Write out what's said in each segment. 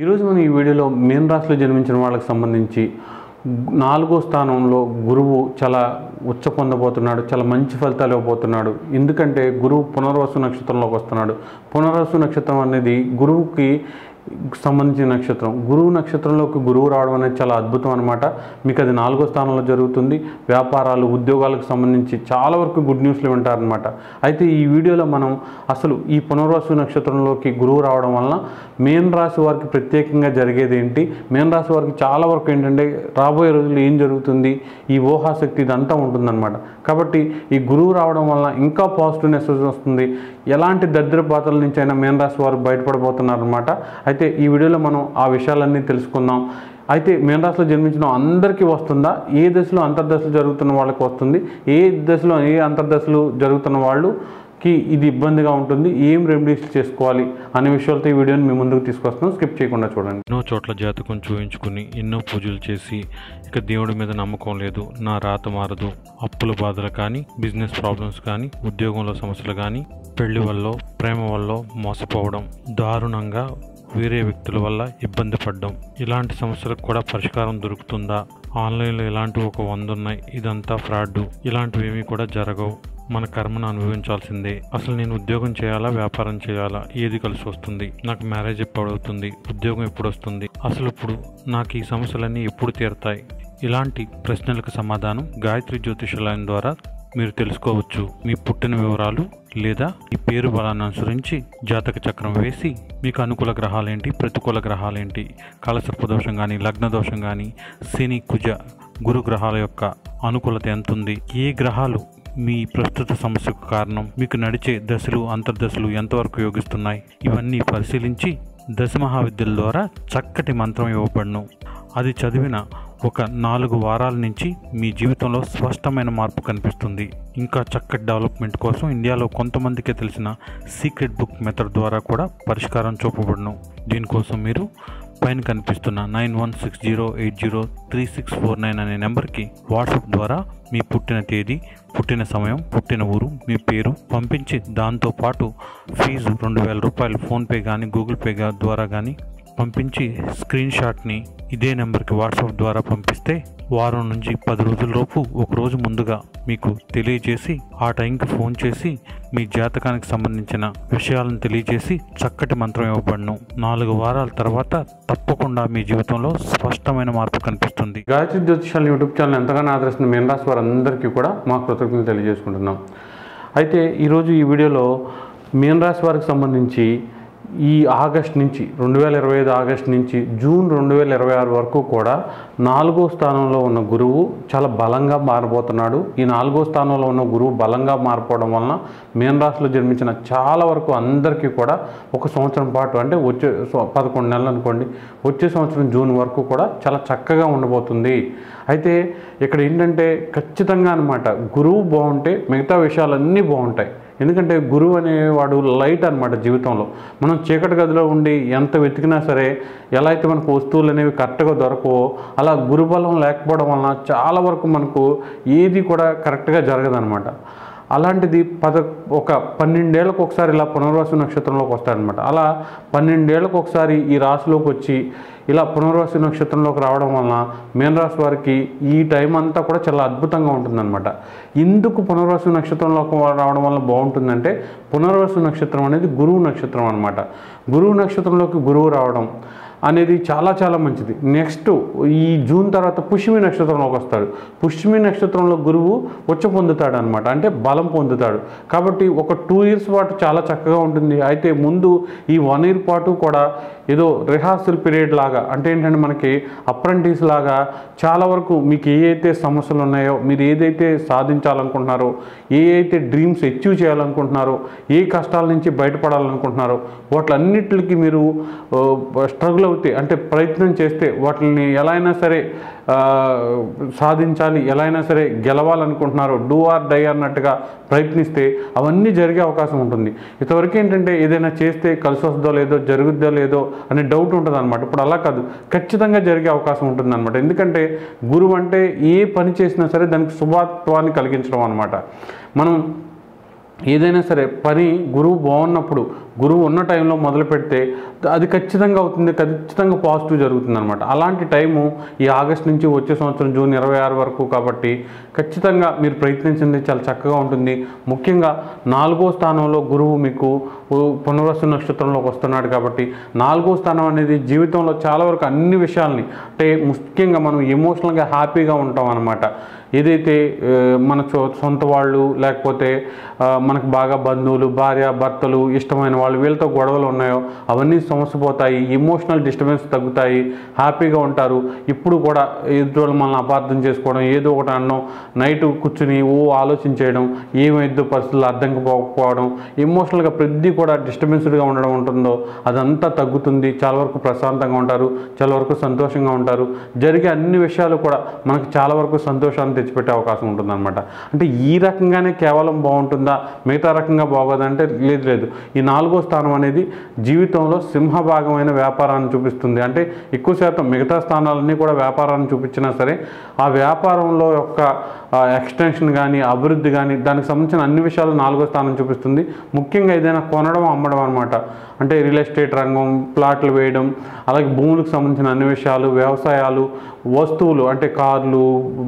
ఈరోజు మనం ఈ వీడియోలో మీన రాశిలో జన్మించిన వాళ్ళకి సంబంధించి 4వ స్థానంలో గురువు చాలా ఉచ్చ పొందబోతున్నాడు, చాలా మంచి ఫలితాలు ఇవ్వబోతున్నాడు. ఎందుకంటే గురువు పునర్వసు నక్షత్రంలోకి వస్తున్నాడు. పునర్వసు నక్షత్రం అనేది గురువుకి సంబంధించిన నక్షత్రం. గురువు నక్షత్రంలోకి గురువు రావడం అనేది చాలా అద్భుతం అనమాట. మీకు అది 4వ స్థానంలో జరుగుతుంది. వ్యాపారాలు, ఉద్యోగాలకు సంబంధించి చాలా వరకు గుడ్ న్యూస్లు వింటారనమాట. అయితే ఈ వీడియోలో మనం అసలు ఈ పునర్వసు నక్షత్రంలోకి గురువు రావడం వలన మీన రాశి వారికి ప్రత్యేకంగా జరిగేది ఏంటి, మీన రాశి వారికి చాలా వరకు ఏంటంటే రాబోయే రోజుల్లో ఏం జరుగుతుంది, ఈ ఊహాశక్తి ఇదంతా ఉంటుందన్నమాట. కాబట్టి ఈ గురువు రావడం వలన ఇంకా పాజిటివ్నెస్ వస్తుంది. ఎలాంటి దరిద్ర బాధల నుంచి అయినా మీన రాశి వారు బయటపడబోతున్నారనమాట. అయితే ఈ వీడియోలో మనం ఆ విషయాలన్నీ తెలుసుకుందాం. అయితే మీన రాశిలో జన్మించిన అందరికీ వస్తుందా, ఏ దశలో అంతర్దశలు జరుగుతున్న వాళ్ళకి వస్తుంది, ఏ దశలో ఏ అంతర్దశలు జరుగుతున్న వాళ్ళకి ఇది ఇబ్బందిగా ఉంటుంది, ఏం రెమెడీస్ చేసుకోవాలి అనే విషయాలతో ఈ వీడియోని మీ ముందుకు తీసుకొస్తున్నాం. స్కిప్ చేయకుండా చూడండి. ఎన్నో చోట్ల జాతకం చూయించుకుని ఎన్నో పూజలు చేసి ఇక దేవుడి మీద నమ్మకం లేదు, నా రాత మారదు, అప్పుల బాధలు కానీ, బిజినెస్ ప్రాబ్లమ్స్ కానీ, ఉద్యోగంలో సమస్యలు కానీ, పెళ్లి వల్ల, ప్రేమ వల్ల మోసపోవడం, దారుణంగా వేరే వ్యక్తుల వల్ల ఇబ్బంది పడడం, ఇలాంటి సమస్యలకు కూడా పరిష్కారం దొరుకుతుందా, ఆన్లైన్లో ఇలాంటివి ఒక 100 ఉన్నాయి, ఇదంతా ఫ్రాడ్, ఇలాంటివి ఏమీ కూడా జరగవు, మన కర్మను అనుభవించాల్సిందే, అసలు నేను ఉద్యోగం చేయాలా వ్యాపారం చేయాలా, ఏది కలిసి వస్తుంది, నాకు మ్యారేజ్ ఎప్పుడు అవుతుంది, ఉద్యోగం ఎప్పుడు వస్తుంది, అసలు ఇప్పుడు నాకు ఈ సమస్యలన్నీ ఎప్పుడు తీరుతాయి, ఇలాంటి ప్రశ్నలకు సమాధానం గాయత్రి జ్యోతిషాలయం ద్వారా మీరు తెలుసుకోవచ్చు. మీ పుట్టిన వివరాలు లేదా ఈ పేరు బలాన్ని అనుసరించి జాతక చక్రం వేసి మీకు అనుకూల గ్రహాలేంటి, ప్రతికూల గ్రహాలేంటి, కాలసర్ప దోషం కానీ, లగ్న దోషం కానీ, శని, కుజ, గురు గ్రహాల యొక్క అనుకూలత ఎంత ఉంది, ఏ గ్రహాలు మీ ప్రస్తుత సమస్యకు కారణం, మీకు నడిచే దశలు అంతర్దశలు ఎంతవరకు యోగిస్తున్నాయి, ఇవన్నీ పరిశీలించి దశమహావిద్యల ద్వారా చక్కటి మంత్రం ఇవ్వబడును. అది చదివిన ఒక 4 వారాల నుంచి మీ జీవితంలో స్పష్టమైన మార్పు కనిపిస్తుంది. ఇంకా చక్కటి డెవలప్మెంట్ కోసం ఇండియాలో కొంతమందికే తెలిసిన సీక్రెట్ బుక్ మెథడ్ ద్వారా కూడా పరిష్కారం చూపబడును. దీనికోసం మీరు పైన కనిపిస్తున్న 9160803649 అనే నెంబర్కి వాట్సాప్ ద్వారా మీ పుట్టిన తేదీ, పుట్టిన సమయం, పుట్టిన ఊరు, మీ పేరు పంపించి దాంతోపాటు ఫీజు 2000 రూపాయలు ఫోన్పే కానీ గూగుల్ పే ద్వారా కానీ పంపించి స్క్రీన్ షాట్ని ఇదే నెంబర్కి వాట్సాప్ ద్వారా పంపిస్తే వారం నుంచి 10 రోజులలోపు ఒక రోజు ముందుగా మీకు తెలియజేసి ఆ టైంకి ఫోన్ చేసి మీ జాతకానికి సంబంధించిన విషయాలను తెలియజేసి చక్కటి మంత్రం ఇవ్వబడును. 4 వారాల తర్వాత తప్పకుండా మీ జీవితంలో స్పష్టమైన మార్పు కనిపిస్తుంది. గాయత్రి జ్యోతిషాలయం యూట్యూబ్ ఛానల్ ఎంతగానో ఆదరిస్తున్న మీన రాశి వారందరికీ కూడా మా కృతజ్ఞతలు తెలియజేసుకుంటున్నాం. అయితే ఈరోజు ఈ వీడియోలో మీన రాశి వారికి సంబంధించి ఈ ఆగస్ట్ నుంచి 2025 ఆగస్ట్ నుంచి జూన్ 2026 వరకు కూడా 4వ స్థానంలో ఉన్న గురువు చాలా బలంగా మారబోతున్నాడు. ఈ 4వ స్థానంలో ఉన్న గురువు బలంగా మారిపోవడం వలన మీన రాశిలో జన్మించిన చాలా వరకు అందరికీ కూడా ఒక సంవత్సరం పాటు, అంటే వచ్చే 11 నెలలు అనుకోండి, వచ్చే సంవత్సరం జూన్ వరకు కూడా చాలా చక్కగా ఉండబోతుంది. అయితే ఇక్కడ ఏంటంటే ఖచ్చితంగా అనమాట గురువు బాగుంటే మిగతా విషయాలన్నీ బాగుంటాయి. ఎందుకంటే గురువు అనేవాడు లైట్ అనమాట. జీవితంలో మనం చీకటి గదిలో ఉండి ఎంత వెతికినా సరే, ఎలా అయితే మనకు వస్తువులు అనేవి కరెక్ట్గా దొరకవో అలా గురుబలం లేకపోవడం వలన చాలా వరకు మనకు ఏది కూడా కరెక్ట్గా జరగదనమాట. అలాంటిది ఒక 12 ఏళ్ళకు ఒకసారి ఇలా పునర్వసు నక్షత్రంలోకి వస్తాడనమాట. అలా 12 ఏళ్ళకు ఒకసారి ఈ రాశిలోకి వచ్చి ఇలా పునర్వసు నక్షత్రంలోకి రావడం వలన మీన రాశి వారికి ఈ టైం అంతా కూడా చాలా అద్భుతంగా ఉంటుందన్నమాట. ఎందుకు పునర్వసు నక్షత్రంలోకి రావడం వల్ల బాగుంటుందంటే, పునర్వసు నక్షత్రం అనేది గురువు నక్షత్రం అనమాట. గురువు నక్షత్రంలోకి గురువు రావడం అనేది చాలా చాలా మంచిది. నెక్స్ట్ ఈ జూన్ తర్వాత పుష్యమి నక్షత్రంలోకి వస్తాడు. పుష్యమి నక్షత్రంలో గురువు ఉచ్చ పొందుతాడు అనమాట, అంటే బలం పొందుతాడు. కాబట్టి ఒక 2 ఇయర్స్ పాటు చాలా చక్కగా ఉంటుంది. అయితే ముందు ఈ 1 ఇయర్ పాటు కూడా ఏదో రిహార్సల్ పీరియడ్ లాగా, అంటే ఏంటంటే మనకి అప్రెంటిస్ లాగా చాలా వరకు మీకు ఏ అయితే సమస్యలు ఉన్నాయో, మీరు ఏదైతే సాధించాలనుకుంటున్నారో, ఏ అయితే డ్రీమ్స్ అచీవ్ చేయాలనుకుంటున్నారో, ఏ కష్టాల నుంచి బయటపడాలనుకుంటున్నారో వాటిలన్నిటికి మీరు స్ట్రగుల్ అవుతే, అంటే ప్రయత్నం చేస్తే వాటిని ఎలా అయినా సరే సాధించాలి, ఎలా అయినా సరే గెలవాలనుకుంటున్నారు, డూ ఆర్ డై అన్నట్టుగా ప్రయత్నిస్తే అవన్నీ జరిగే అవకాశం ఉంటుంది. ఇంతవరకు ఏంటంటే ఏదైనా చేస్తే కలిసి వస్తుందో లేదో, జరుగుద్దో లేదో అనే డౌట్ ఉంటుంది అనమాట. ఇప్పుడు అలా కాదు, ఖచ్చితంగా జరిగే అవకాశం ఉంటుంది అనమాట. ఎందుకంటే గురువు అంటే ఏ పని చేసినా సరే దానికి శుభత్వాన్ని కలిగించడం అనమాట. మనం ఏదైనా సరే పని గురువు బాగున్నప్పుడు గురువు ఉన్న టైంలో మొదలు పెడితే అది ఖచ్చితంగా అవుతుంది, ఖచ్చితంగా పాజిటివ్ జరుగుతుంది అనమాట. అలాంటి టైము ఈ ఆగస్ట్ నుంచి వచ్చే సంవత్సరం జూన్ 26 వరకు కాబట్టి ఖచ్చితంగా మీరు ప్రయత్నించండి, చాలా చక్కగా ఉంటుంది. ముఖ్యంగా 4వ స్థానంలో గురువు మీకు పునర్వసు నక్షత్రంలోకి వస్తున్నాడు కాబట్టి 4వ స్థానం అనేది జీవితంలో చాలా వరకు అన్ని విషయాల్ని, అంటే ముఖ్యంగా మనం ఎమోషనల్గా హ్యాపీగా ఉంటాం అన్నమాట. ఏదైతే మన సొంత వాళ్ళు లేకపోతే మనకు బాగా బంధువులు, భార్య భర్తలు, ఇష్టమైన వాళ్ళు, వీళ్ళతో గొడవలు ఉన్నాయో అవన్నీ సమస్యపోతాయి, ఎమోషనల్ డిస్టర్బెన్స్ తగ్గుతాయి, హ్యాపీగా ఉంటారు. ఇప్పుడు కూడా ఎదుటి మనల్ని అపార్థం చేసుకోవడం, ఏదో ఒకటి అనడం, నైట్ కూర్చుని ఆలోచించేయడం, ఏమైద్దో పరిస్థితులు అర్థం పోకపోవడం, ఎమోషనల్గా ప్రతి కూడా డిస్టర్బెన్స్డ్గా ఉండడం ఉంటుందో అదంతా తగ్గుతుంది. చాలా వరకు ప్రశాంతంగా ఉంటారు, చాలా వరకు సంతోషంగా ఉంటారు. జరిగే అన్ని విషయాలు కూడా మనకు చాలా వరకు సంతోషాన్ని తెచ్చిపెట్టే అవకాశం ఉంటుందన్నమాట. అంటే ఈ రకంగానే కేవలం బాగుంటుందా, మిగతా రకంగా బాగోదంటే లేదు. ఈ 4వ స్థానం అనేది జీవితంలో సింహభాగమైన వ్యాపారాన్ని చూపిస్తుంది. అంటే ఎక్కువ శాతం మిగతా స్థానాలన్నీ కూడా వ్యాపారాన్ని చూపించినా సరే ఆ వ్యాపారంలో యొక్క ఎక్స్టెన్షన్ కానీ అభివృద్ధి కానీ దానికి సంబంధించిన అన్ని విషయాలు 4వ స్థానం చూపిస్తుంది. ముఖ్యంగా ఏదైనా కొనడం అమ్మడం అనమాట. అంటే రియల్ ఎస్టేట్ రంగం, ప్లాట్లు వేయడం, అలాగే భూములకు సంబంధించిన అన్ని విషయాలు, వ్యవసాయాలు, వస్తువులు అంటే కార్లు,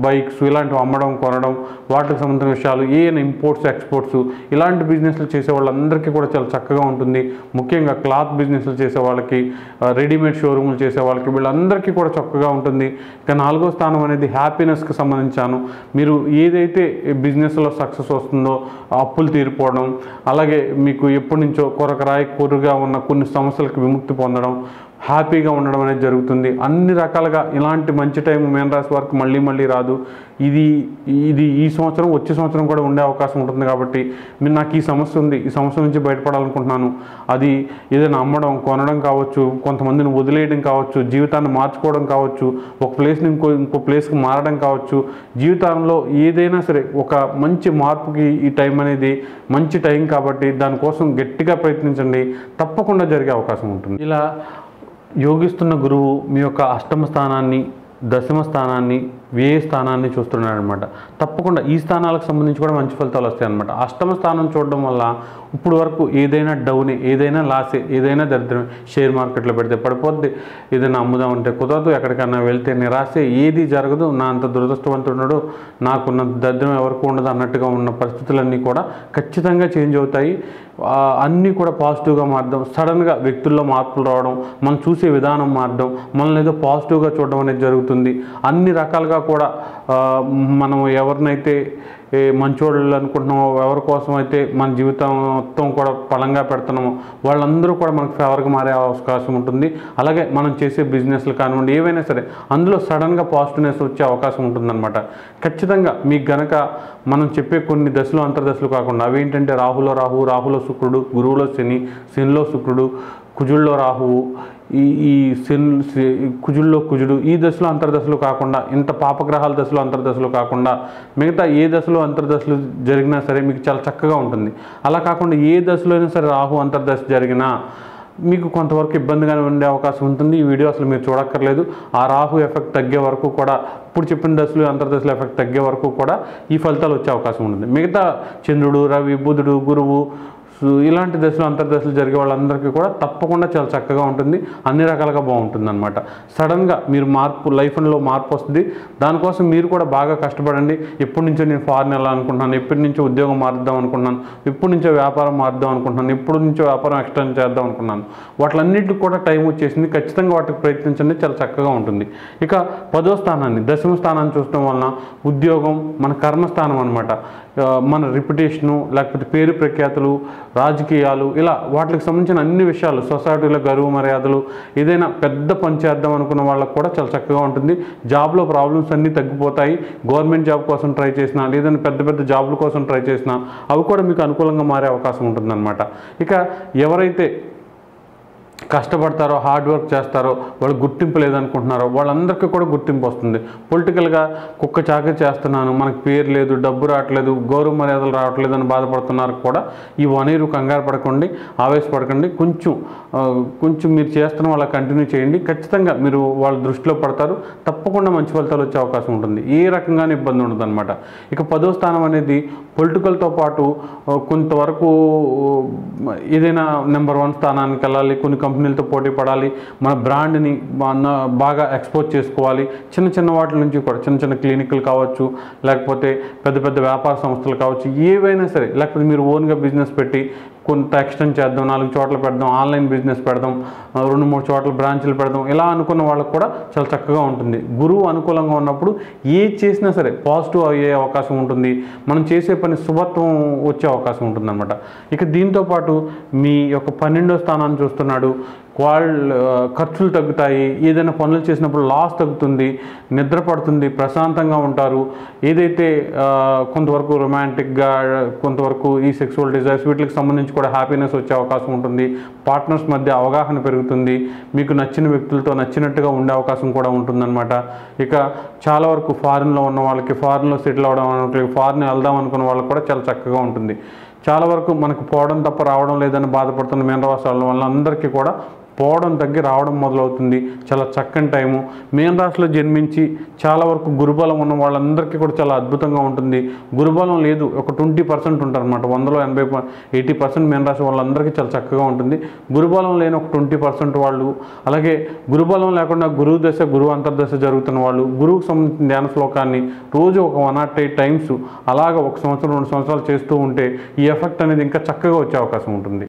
బైక్స్ ఇలాంటివి అమ్మడం కొనడం, వాటికి సంబంధించిన విషయాలు, ఏమైనా ఇంపోర్ట్స్ ఎక్స్పోర్ట్స్, ఇలాంటి బిజినెస్లు చేసే వాళ్ళందరికీ కూడా చాలా చక్కగా ఉంటుంది. ముఖ్యంగా క్లాత్ బిజినెస్లు చేసే వాళ్ళకి, రెడీమేడ్ షోరూములు చేసే వాళ్ళకి, వీళ్ళందరికీ కూడా చక్కగా ఉంటుంది. ఇక 4వ స్థానం అనేది హ్యాపీనెస్కి సంబంధించాను. మీరు ఏదైతే బిజినెస్లో సక్సెస్ వస్తుందో, అప్పులు తీరిపోవడం, అలాగే మీకు ఎప్పటి నుంచో కొరగా ఉన్న కొన్ని సమస్యలకు విముక్తి పొందడం, హ్యాపీగా ఉండడం అనేది జరుగుతుంది. అన్ని రకాలుగా ఇలాంటి మంచి టైం మీనరాశి వారికి మళ్ళీ రాదు. ఇది ఈ సంవత్సరం, వచ్చే సంవత్సరం కూడా ఉండే అవకాశం ఉంటుంది. కాబట్టి మీరు నాకు ఈ సమస్య ఉంది, ఈ సమస్య నుంచి బయటపడాలనుకుంటున్నాను, అది ఏదైనా అమ్మడం కొనడం కావచ్చు, కొంతమందిని వదిలేయడం కావచ్చు, జీవితాన్ని మార్చుకోవడం కావచ్చు, ఒక ప్లేస్ నుంచి ఇంకో ప్లేస్కి మారడం కావచ్చు, జీవితంలో ఏదైనా సరే ఒక మంచి మార్పుకి ఈ టైం అనేది మంచి టైం కాబట్టి దానికోసం గట్టిగా ప్రయత్నించండి, తప్పకుండా జరిగే అవకాశం ఉంటుంది. ఇలా యోగిస్తున్న గురువు మీ యొక్క అష్టమ స్థానాన్ని, దశమ స్థానాన్ని, వ్యయ స్థానాన్ని చూస్తున్నాడు అనమాట. తప్పకుండా ఈ స్థానాలకు సంబంధించి కూడా మంచి ఫలితాలు వస్తాయి అనమాట. అష్టమ స్థానం చూడడం వల్ల ఇప్పుడు వరకు ఏదైనా డౌనే, ఏదైనా లాసే, ఏదైనా దరిద్రం, షేర్ మార్కెట్లో పెడితే పడిపోద్ది, ఏదైనా అమ్ముదామంటే కుదరదు, ఎక్కడికన్నా వెళ్తే నిరాశే, ఏది జరగదు, నా అంత దురదృష్టవంతుడు, నాకున్న దరిద్రం ఎవరికి ఉండదు అన్నట్టుగా ఉన్న పరిస్థితులన్నీ కూడా ఖచ్చితంగా చేంజ్ అవుతాయి. అన్నీ కూడా పాజిటివ్గా మారడం, సడన్గా వ్యక్తుల్లో మార్పులు రావడం, మనం చూసే విధానం మారడం, మనల్ని ఏదో పాజిటివ్గా చూడడం అనేది జరుగుతుంది. అన్ని రకాలుగా కూడా మనం ఎవరినైతే మంచోళ్ళు అనుకుంటున్నామో, ఎవరి కోసం అయితే మన జీవితం మొత్తం కూడా బలంగా పెడుతున్నామో వాళ్ళందరూ కూడా మనకు ఫేవర్గా మారే అవకాశం ఉంటుంది. అలాగే మనం చేసే బిజినెస్లు కానివ్వండి, ఏవైనా సరే అందులో సడన్గా పాజిటివ్నెస్ వచ్చే అవకాశం ఉంటుందన్నమాట. ఖచ్చితంగా మీకు గనక మనం చెప్పే కొన్ని దశలు, అంతర్దశలు కాకుండా అవి ఏంటంటే రాహులో రాహువు, రాహులో శుక్రుడు, గురువులో శని, శనిలో శుక్రుడు, కుజుల్లో రాహువు, ఈ కుజుల్లో కుజుడు, ఈ దశలో అంతర్దశలు కాకుండా, ఇంత పాపగ్రహాల దశలో అంతర్దశలు కాకుండా మిగతా ఏ దశలో అంతర్దశలు జరిగినా సరే మీకు చాలా చక్కగా ఉంటుంది. అలా కాకుండా ఏ దశలో అయినా సరే రాహు అంతర్దశ జరిగినా మీకు కొంతవరకు ఇబ్బందిగానే ఉండే అవకాశం ఉంటుంది. ఈ వీడియో అసలు మీరు చూడక్కర్లేదు. ఆ రాహు ఎఫెక్ట్ తగ్గే వరకు కూడా, ఇప్పుడు చెప్పిన దశలు అంతర్దశల ఎఫెక్ట్ తగ్గే వరకు కూడా ఈ ఫలితాలు వచ్చే అవకాశం ఉంటుంది. మిగతా చంద్రుడు, రవి, బుధుడు, గురువు ఇలాంటి దశలు, అంతర్దశలు జరిగే వాళ్ళందరికీ కూడా తప్పకుండా చాలా చక్కగా ఉంటుంది, అన్ని రకాలుగా బాగుంటుంది అనమాట. సడన్గా మీరు లైఫ్లో మార్పు వస్తుంది. దానికోసం మీరు కూడా బాగా కష్టపడండి. ఎప్పటి నుంచో నేను ఫారిన్ వెళ్ళాలనుకుంటున్నాను, ఎప్పటి నుంచో ఉద్యోగం మారుద్దాం అనుకుంటున్నాను, ఎప్పటి నుంచో వ్యాపారం మారుద్దాం అనుకుంటున్నాను, ఎప్పటి నుంచో వ్యాపారం ఎక్స్టెండ్ చేద్దాం అనుకున్నాను, వాటిలన్నింటికి కూడా టైం వచ్చేసింది. ఖచ్చితంగా వాటికి ప్రయత్నించండి, చాలా చక్కగా ఉంటుంది. ఇక 10వ స్థానాన్ని, దశమ స్థానాన్ని చూడటం వలన ఉద్యోగం మన కర్మస్థానం అనమాట. మన రిప్యుటేషను, లేకపోతే పేరు ప్రఖ్యాతులు, రాజకీయాలు, ఇలా వాటికి సంబంధించిన అన్ని విషయాలు, సొసైటీలో గౌరవ మర్యాదలు, ఏదైనా పెద్ద పని చేద్దాం అనుకున్న వాళ్ళకు కూడా చాలా చక్కగా ఉంటుంది. జాబ్లో ప్రాబ్లమ్స్ అన్నీ తగ్గిపోతాయి. గవర్నమెంట్ జాబ్ కోసం ట్రై చేసినా, లేదంటే పెద్ద జాబ్ల కోసం ట్రై చేసినా అవి కూడా మీకు అనుకూలంగా మారే అవకాశం ఉంటుందన్నమాట. ఇక ఎవరైతే కష్టపడతారో హార్డ్ వర్క్ చేస్తారో వాళ్ళు గుర్తింపు లేదనుకుంటున్నారో వాళ్ళందరికీ కూడా గుర్తింపు వస్తుంది. పొలిటికల్గా కుక్క చాకరీ చేస్తున్నాను, మనకు పేరు లేదు, డబ్బు రావట్లేదు, గౌరవ మర్యాదలు రావట్లేదు అని బాధపడుతున్నారు కూడా ఈ 1 year కంగారు పడకండి, ఆవేశపడకండి. కొంచెం మీరు చేస్తున్న వాళ్ళ కంటిన్యూ చేయండి. ఖచ్చితంగా మీరు వాళ్ళ దృష్టిలో పడతారు. తప్పకుండా మంచి ఫలితాలు వచ్చే అవకాశం ఉంటుంది. ఏ రకంగానే ఇబ్బంది ఉండదు అనమాట. ఇక 10వ స్థానం అనేది పొలిటికల్తో పాటు కొంతవరకు ఏదైనా నెంబర్ 1 స్థానానికి వెళ్ళాలి, కొన్ని కంపెనీలతో పోటీ పడాలి, మన బ్రాండ్ని బాగా ఎక్స్పోజ్ చేసుకోవాలి. చిన్న వాటి నుంచి కూడా చిన్న క్లినిక్లు కావచ్చు, లేకపోతే పెద్ద వ్యాపార సంస్థలు కావచ్చు, ఏవైనా సరే, లేకపోతే మీరు ఓన్గా బిజినెస్ పెట్టి కొంత ఎక్స్టెండ్ చేద్దాం, 4 చోట్ల పెడదాం, ఆన్లైన్ బిజినెస్ పెడదాం, 2-3 చోట్ల బ్రాంచ్లు పెడదాం, ఇలా అనుకున్న వాళ్ళకు కూడా చాలా చక్కగా ఉంటుంది. గురువు అనుకూలంగా ఉన్నప్పుడు ఏది చేసినా సరే పాజిటివ్ అయ్యే అవకాశం ఉంటుంది. మనం చేసే పని శుభత్వం వచ్చే అవకాశం ఉంటుంది అనమాట. ఇక దీంతోపాటు మీ యొక్క 12వ స్థానాన్ని చూస్తున్నాడు. ఖర్చులు తగ్గుతాయి, ఏదైనా పనులు చేసినప్పుడు లాస్ తగ్గుతుంది, నిద్ర పడుతుంది, ప్రశాంతంగా ఉంటారు. ఏదైతే కొంతవరకు రొమాంటిక్గా, కొంతవరకు ఈ సెక్సువల్ డిజైర్స్ వీటికి సంబంధించి కూడా హ్యాపీనెస్ వచ్చే అవకాశం ఉంటుంది. పార్ట్నర్స్ మధ్య అవగాహన పెరుగుతుంది. మీకు నచ్చిన వ్యక్తులతో నచ్చినట్టుగా ఉండే అవకాశం కూడా ఉంటుందన్నమాట. ఇక చాలా వరకు ఫారిన్లో ఉన్న వాళ్ళకి, ఫారిన్లో సెటిల్ అవ్వడం, ఫారిన్ వెళ్దాం అనుకున్న వాళ్ళకి కూడా చాలా చక్కగా ఉంటుంది. చాలా వరకు మనకు పోవడం తప్ప రావడం లేదని బాధపడుతున్న మీనరాశి వాళ్ళందరికీ కూడా పోవడం తగ్గి రావడం మొదలవుతుంది. చాలా చక్కని టైము. మీనరాశిలో జన్మించి చాలా వరకు గురుబలం ఉన్న వాళ్ళందరికీ కూడా చాలా అద్భుతంగా ఉంటుంది. గురుబలం లేదు, ఒక 20% ఉంటారు అనమాట. 100లో 80% మీనరాశి వాళ్ళందరికీ చాలా చక్కగా ఉంటుంది. గురుబలం లేని ఒక 20% వాళ్ళు, అలాగే గురుబలం లేకుండా గురువు దశ, గురువు అంతర్దశ జరుగుతున్న వాళ్ళు, గురువుకు సంబంధించిన ధ్యాన శ్లోకాన్ని రోజు ఒక 108 times అలాగా 1 సంవత్సరం 2 సంవత్సరాలు చేస్తూ ఉంటే ఈ ఎఫెక్ట్ అనేది ఇంకా చక్కగా వచ్చే అవకాశం ఉంటుంది.